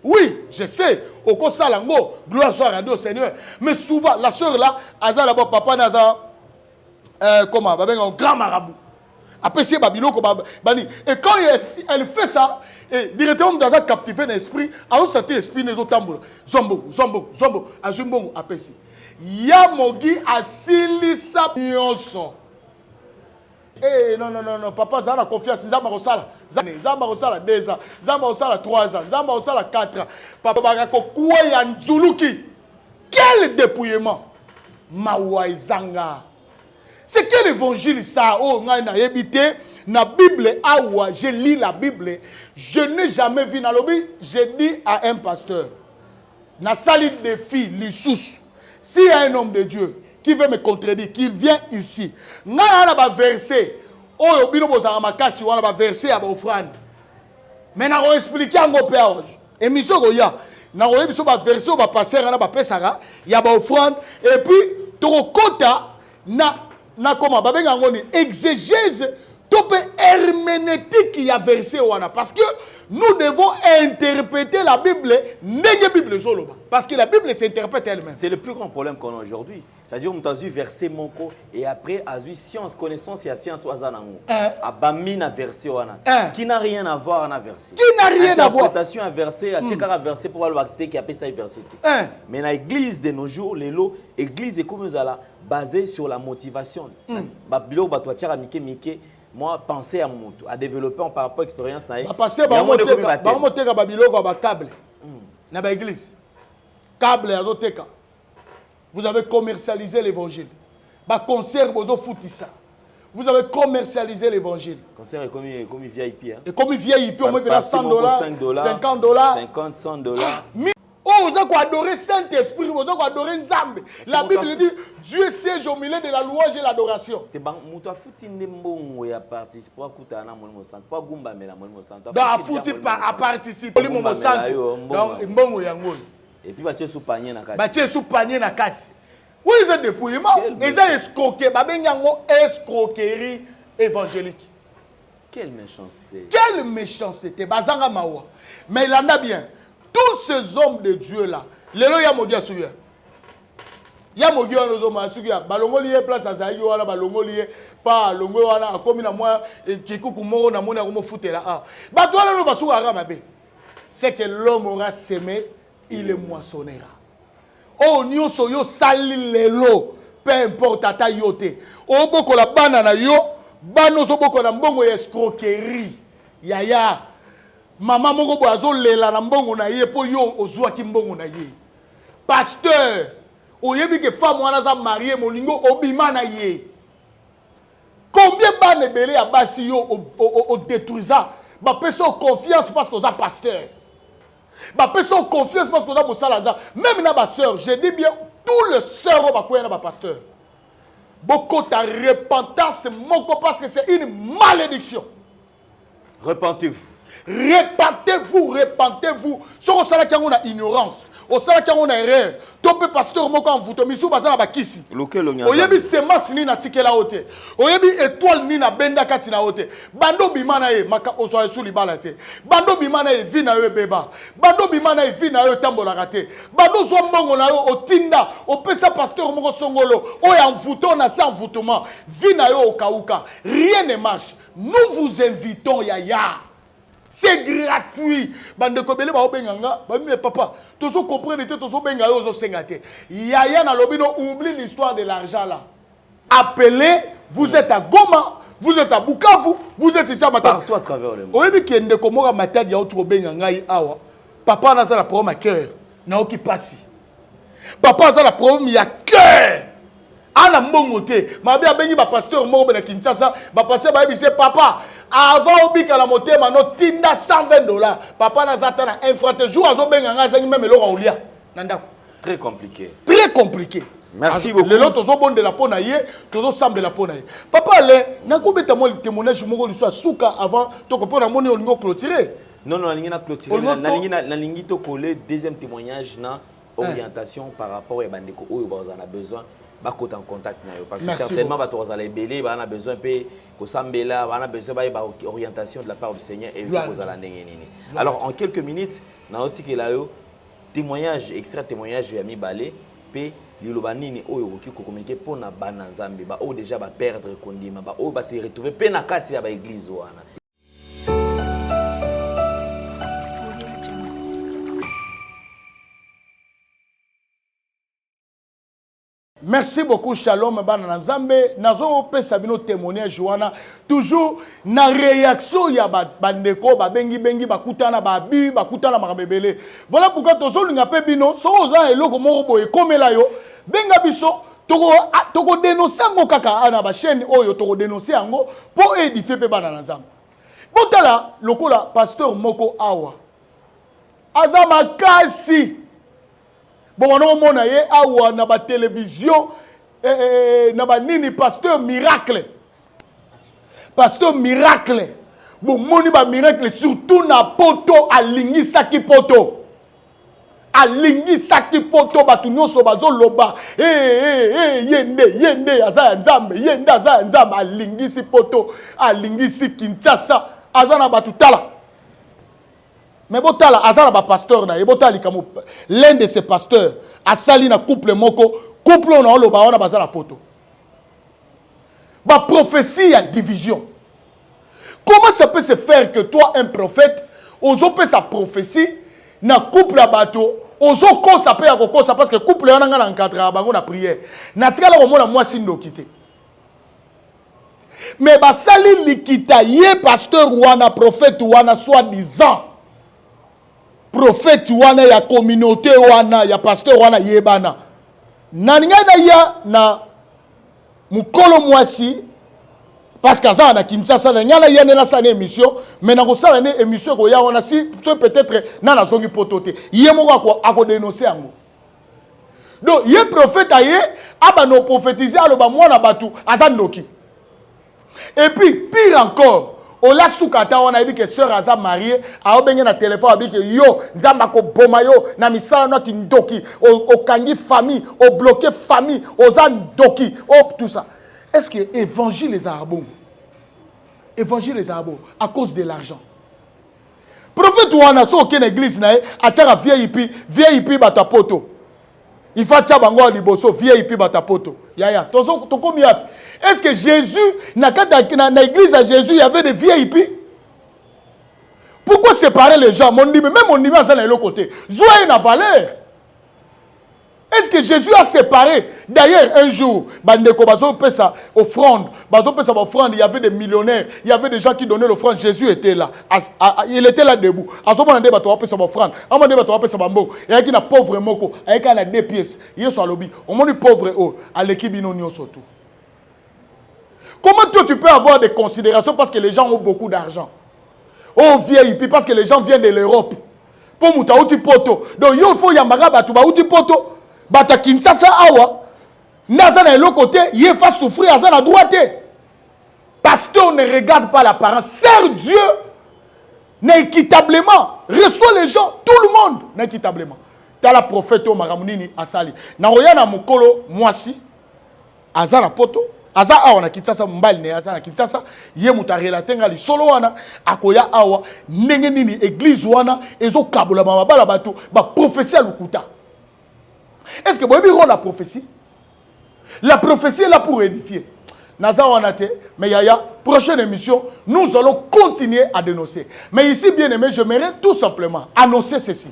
Oui, je sais. Au cours salango, gloire soit rendue au Seigneur. Mais souvent, la sœur là, aza là-bas, papa naza, comment, un grand marabout. Après, c'est Babylone, et quand elle fait ça, et directement dans un captivé d'esprit, à un certain esprit, les autres tambours, zombo, à Zumbongo, après si. Yamogi asilisa nyonso. Eh, non, papa, ça a la confiance, Zamba Rosala 2 ans, Zamba Rosala 3 ans, Zamba Rosala 4 ans. Papa Bagako, Kouya Nzuluki. Quel dépouillement! Mawaizanga. C'est quel évangile ça? Oh, on a habité na Bible. Awa, je lis la Bible. Je n'ai jamais vu dans le Bible. J'ai dit à un pasteur, na salit des filles, l'Issous, s'il y a un homme de Dieu qui veut me contredire, qui vient ici, on a versé. Oh, bino bozanga makasi, on a versé à offrande. Mais on a expliqué en gros et mission goya. Na roye biso ba verser ba passer na ba pesara, ya ba offrande et puis to kota na comment babenga ngoni exégèse Top herméneutique qui a versé wana parce que nous devons interpréter la Bible nenge Bible soloba parce que la Bible s'interprète elle-même. C'est le plus grand problème qu'on a aujourd'hui. C'est-à-dire on a vu verset moko et après a vu science connaissance et science wazanango. Abamina verset wana qui n'a rien à voir avec verset. Qui n'a rien à voir. Interprétation à verset à tchekara verset pour le qui appelle ça verset. Mais dans l'église de nos jours les lots église est comme ça basée sur la motivation. Babilo batwa tchara mike moi penser à mon à développer par rapport à l'expérience na passer ba moteka babiloko ba câble na ba église câble ya zoteka vous avez commercialisé l'évangile ba concert bozo foutisa vous avez commercialisé l'évangile concert est comme VIP hein et comme VIP on met $100 $50 $100 Oh, vous avez adoré Saint-Esprit, vous avez adoré Nzambe. La Bible dit Dieu siège au milieu de la louange et l'adoration. C'est bon, muto afuti ndembongo ya participer à kuta na molimo santo. Pas gumba mela molimo santo. Da afuti à participer molimo santo. Donc mbongo yango. Et puis batie sous panier na kati. Batie sous panier na kati. Où ils ont dépouillement, ils ont escroqué, babengango escroquerie évangélique. Quelle méchanceté. Quelle méchanceté. Bazanga mawa. Mais il en a bien. Tous ces hommes de Dieu là, les lois yamodia suya. Yamodia nos hommes suya. Balongoli est place à Zaïo wala balongoli pas longo wala akomi na moi kikuku moro na mona komo foutela ah. Ba toi là no basuka ramabe. C'est que l'homme aura semé, il le moissonnera. Oh nyonso yo sali lelo, peu importe ata yote. O boko la banana yo, bano so boko na mbongo escroquerie. Yaya. Maman moko bo azolela na mbongo na ye po yo ozwa ki mbongo na ye. Pasteur, oyebi ke femme wana za marié moningo obima na ye. Combien bane belé a basi yo o détruisa ba peso confiance parce que za pasteur. Ba peso confiance parce que za mosala même na ba sœur, je dis bien tous les sœurs ba kwena ba pasteur. Beaucoup ta repentance moko parce que c'est une malédiction. Repentez-vous. Repentez-vous, repentez-vous. Si on sait qu'il y a une ignorance, on sait qu'il y a une erreur. Topé pasteur moko en vous, tomisou bazana bakisi. Oyebi semence ni na tikela ote. Oyebi étoile ni na benda kati na ote. Bando bimana e maka oso esu libala te. Bando bimana e vina yo beba. Bando bimana e vina yo tambola kate. Bando zo mbongo na yo otinda, opesa pasteur moko songolo. Oya envoûtant na sa envoûtement. Vina yo okauka. Rien ne marche. Nous vous invitons yaya. C'est gratuit. Bande kobele ba obenganga, ba mi papa, tozo comprendre te tozo benga yo zo sengate. Yaya na lobino oublie l'histoire de l'argent là. Appelez, vous êtes à Goma, vous êtes à Bukavu, vous êtes ici à Matadi. Partout à travers le monde. Oyebi kende komoka Matadi ya otro benganga yi awa. Papa na za la problème à cœur, na oki pasi. Papa za la problème ya cœur. Ana mbongo te, mabe abengi ba pasteur moko na Kinshasa, ba pasteur ba yebise papa. Avant obika la motema no tinda $120. Papa nazata na infrate jour azobenga nga zangi même eloko olia nanda. Très compliqué. Très compliqué. Merci beaucoup. Les autres zo bon de la pona yé, tozo sam de la pona yé. Papa le na ko beta mo le témoignage moko lu so suka avant to ko pona moni olingo clôturer. Non non, na ngina clôturer na lingi to coller deuxième témoignage na orientation par rapport à bandeko oyo bazana besoin. Bakota en contact na yo parce que certainement ba to zala belé ba na besoin pe ko sambela ba na besoin ba orientation de la part du Seigneur et ko zala ndenge nini. Alors en quelques minutes na otikela yo témoignage extrait témoignage ya mibale pe liloba nini oyo oki ko communiquer pour na bana nzambe ba o déjà ba perdre kondima ba o ba se retrouver pe na kati ya ba église wana. Merci beaucoup, Shalom, Bana Nzambe. Nazo pe sabino témoignage Joana. Toujours na réaction ya bandeko ba bengi bakutana ba bi bakutana makabebele. Voilà pourquoi tozo linga pe bino so oza eloko moko boye komela yo benga biso toko dénoncer ngo kaka ana ba chaîne oyo toko dénoncer ngo pour édifier pe Bana Nzambe. Botala lokola pasteur moko awa. Azama kasi bon, on a eu na ba télévision, na ba nini pasteur miracle. Pasteur miracle. Bon, moni ba miracle surtout na poto alingisa ki poto. alingi saki poto batu nyonso bazoloba yende aza nzambe yende aza nzambe alingi si poto alingi si Kinshasa azana batu tala mais botala azana ba pasteur na botali kamo l'un de ces pasteurs asali na couple moko couple na oloba wana bazana poto ba prophétie à division. Comment ça peut se faire que toi un prophète ozo peut sa prophétie na couple à bateau ozo ko ça peut ya ko ça parce que couple wana ngana encadrer bango na prière na tika la komona moi sindo kité mais ba sali likita ye pasteur wana prophète wana soi-disant prophète wana ya communauté wana ya pasteur wana yebana naninga na ya na mukolo mwasi parce que ça na Kinshasa na nyala yene la sa émission mais na ko sala ne émission ko ya wana si peut-être na la zongi potote ye moko ako dénoncer yango donc ye prophète aye aba no prophétiser aloba mwana batu azandoki et puis pire encore ola sukata wana ebi que sœur aza mariée a obenge na téléphone abi que yo nzamba ko boma yo na misala no kindoki o kangi famille o bloquer famille o zandoki o tout ça. Est-ce que évangile les arabes? Évangile les arabes à cause de l'argent. Prophète wana so aucune église na a tchara VIP batapoto. Il faut tchabango liboso VIP batapoto. Ya tozo tokomi yapi. Est-ce que Jésus na église à Jésus il y avait des VIP? Pourquoi séparer les gens? Mon même mon niveau ça l'autre côté. Joie une valeur. Est-ce que Jésus a séparé? D'ailleurs, un jour, Bandeko Bazo Pesa offrande, il y avait des millionnaires, il y avait des gens qui donnaient l'offrande. Jésus était là. Il était là debout. À ce moment-là, il y a offrande. À ce moment-là, il y a un pauvre moko, il y a 2 pièces. Il y a un lobby. Au moins, pauvre, à l'équipe, surtout. Comment toi, tu peux avoir des considérations parce que les gens ont beaucoup d'argent? Oh, VIP, parce que les gens viennent de l'Europe. Pour Mouta, Outi Poto. Donc, il faut Yamaga, Batouba, Outi Poto. Bata Kinshasa awa naza na l'autre côté il va souffrir à la droite. Pasteur ne regarde pas l'apparence, sert Dieu équitablement, reçoit les gens, tout le monde équitablement. T'as la prophète au Maramunini asali na royana mukolo mwasi azana poto aza awa na Kinshasa mbali ne azana Kinshasa ye mutarela tenga li solo wana akoya awa ndenge nini église wana ezo kabola mabala bato ba prophétie lukuta. Est-ce que vous avez la prophétie? La prophétie est là pour édifier. Mais Yaya, prochaine émission, nous allons continuer à dénoncer. Mais ici, bien aimé, je m'aimerais tout simplement annoncer ceci.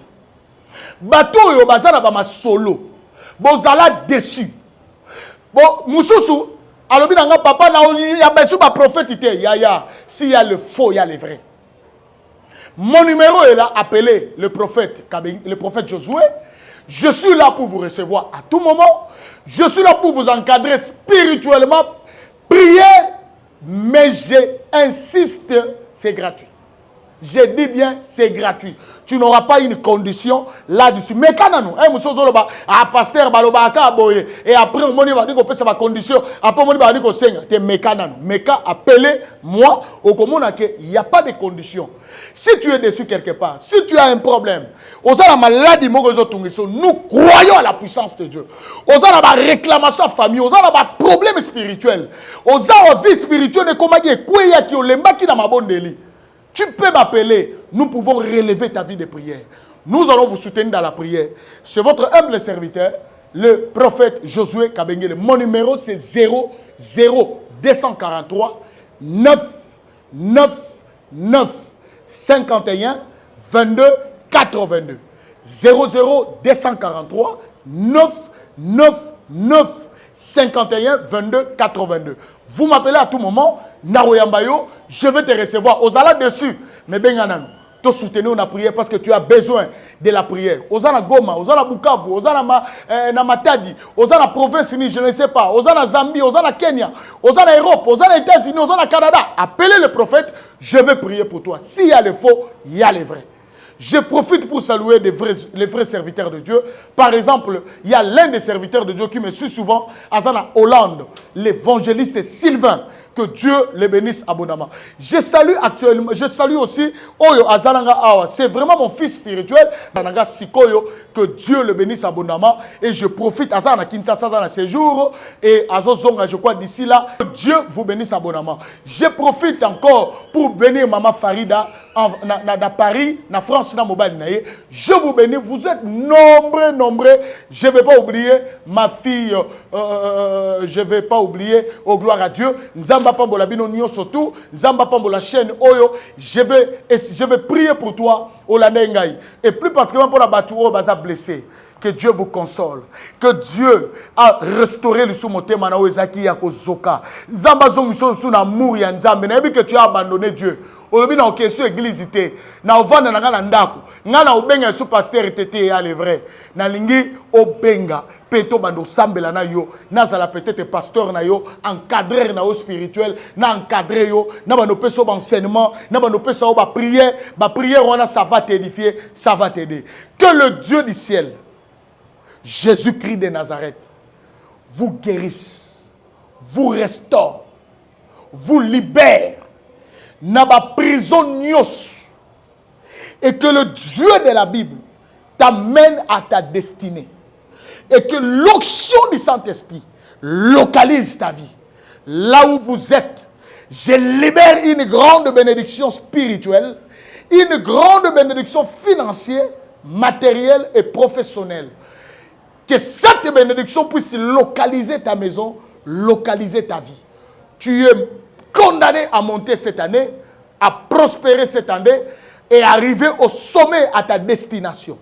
Bateau yo bazana ba ma solo. Bozala déçu. Bon, Moussoussou, alors bien papa na il y a besoin de prophète Yaya, s'il y a le faux, il y a le vrai. Mon numéro est là, appelez le prophète Josué. Je suis là pour vous recevoir à tout moment. Je suis là pour vous encadrer spirituellement. Prière, mais j'insiste, c'est gratuit. Je dis bien, c'est gratuit. Tu n'auras pas une condition là-dessus. Mais quand nous, pasteur, et après, on va dire qu'on peut sa condition. Après, on va dire qu'on saigne. Mais appelez-moi au commun, il n'y a pas de condition. Si tu es déçu quelque part, si tu as un problème, nous croyons à la puissance de Dieu. Nous avons une réclamation à la famille, nous avons un problème spirituel. Nous avons une vie spirituelle. Tu peux m'appeler. Nous pouvons relever ta vie de prière. Nous allons vous soutenir dans la prière. C'est votre humble serviteur, le prophète Josué Kabengele. Mon numéro, c'est 00243 9 9 9 51 22 82. 00243 9 9 9 51 22 82. Vous m'appelez à tout moment. Naroyambayo, je vais te recevoir. Ozala dessus. Mais benganano, te soutenir na prière parce que tu as besoin de la prière. Ozala Goma, Ozala Bukavu, Ozala na Matadi, Ozala province, je ne sais pas. Ozala Zambie, Ozala Kenya, Ozala Europe, Ozala États-Unis, Ozala Canada. Appelez le prophète, je vais prier pour toi. S'il y a les faux, il y a les vrais. Je profite pour saluer les vrais serviteurs de Dieu. Par exemple, il y a l'un des serviteurs de Dieu qui me suit souvent, Azana Hollande, l'évangéliste Sylvain. Que Dieu les bénisse abondamment. Je salue actuellement, je salue aussi Oyo Azalanga Awa. C'est vraiment mon fils spirituel. Nananga Sikoyo, que Dieu le bénisse abondamment. Et je profite à ça, à Kinshasa, dans ces jours. Et à Zozonga, je crois, d'ici là, que Dieu vous bénisse abondamment. Je profite encore pour bénir Maman Farida dans Paris, dans France, dans Mobile. Je vous bénis, vous êtes nombreux. Je ne vais pas oublier ma fille, je ne vais pas oublier, oh gloire à Dieu, Zamba Pambola Bino Nyo Sotou, Zamba Pambola chaîne Oyo, je vais prier pour toi, Olanengai, et plus particulièrement pour la Batouro Baza blessé. Que Dieu vous console. Que Dieu a restauré le sous-moté Manao Ezaki Yakozoka. Zamba Zongi sous l'amour Yanzambe. N'a que tu as abandonné Dieu. Aujourd'hui, dans la question église, na ovanda na ngana ndako, ngana obenga sous pasteur tete ya le vrai. Na lingi obenga peto bando sambela na yo, na zala peut-être pasteur na yo, encadreur na yo spirituel, na encadrer yo, na bando peso enseignement, na bando peso ba prière wana ça va t'édifier, ça va t'aider. Que le Dieu du ciel, Jésus-Christ de Nazareth, vous guérisse, vous restaure, vous libère. Naba prison nyos, et que le Dieu de la Bible t'amène à ta destinée, et que l'onction du Saint-Esprit localise ta vie là où vous êtes. Je libère une grande bénédiction spirituelle, une grande bénédiction financière, matérielle et professionnelle. Que cette bénédiction puisse localiser ta maison, localiser ta vie. Tu es condamné à monter cette année, à prospérer cette année et arriver au sommet à ta destination.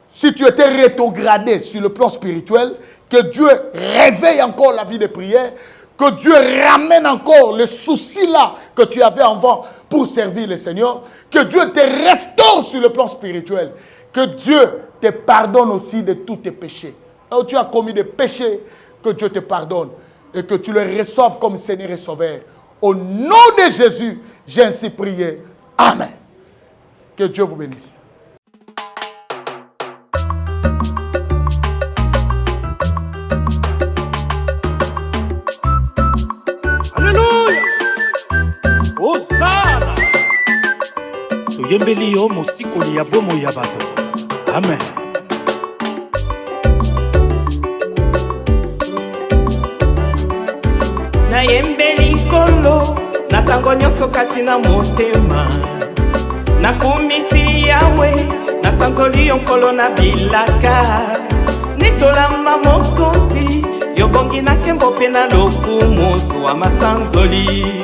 Si tu étais rétrogradé sur le plan spirituel, que Dieu réveille encore la vie de prière, que Dieu ramène encore les soucis là que tu avais avant pour servir le Seigneur, que Dieu te restaure sur le plan spirituel, que Dieu te pardonne aussi de tous tes péchés. Là où tu as commis des péchés, que Dieu te pardonne et que tu le reçoives comme Seigneur et Sauveur. Au nom de Jésus, j'ai ainsi prié. Amen. Que Dieu vous bénisse. Alléluia. Hosanna. Toyembeli yo mosikoli ya bomo ya bato. Amen. Nayembeli nkolo na tango nyonso kati na motema, nakumisi yawe nasanzoli yo nkolo na bilaka, nitolamba mokonzi yobongi na nkembo mpe na lokumu zwa masanzoli.